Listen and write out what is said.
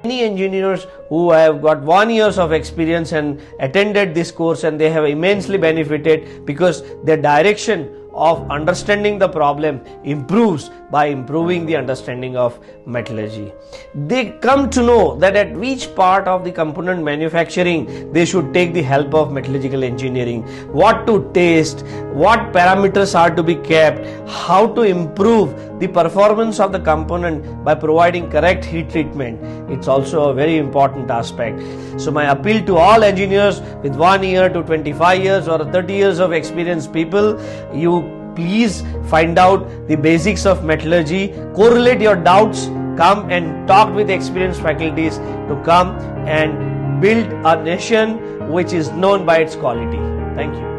Many engineers who have got 1 year of experience and attended this course, and they have immensely benefited because their direction of understanding the problem improves by improving the understanding of metallurgy. They come to know that at which part of the component manufacturing they should take the help of metallurgical engineering, what to test, what parameters are to be kept, how to improve the performance of the component by providing correct heat treatment. It's also a very important aspect. So my appeal to all engineers with 1 year to 25 years or 30 years of experience people, you please find out the basics of metallurgy, correlate your doubts, come and talk with experienced faculties to come and build a nation which is known by its quality. Thank you.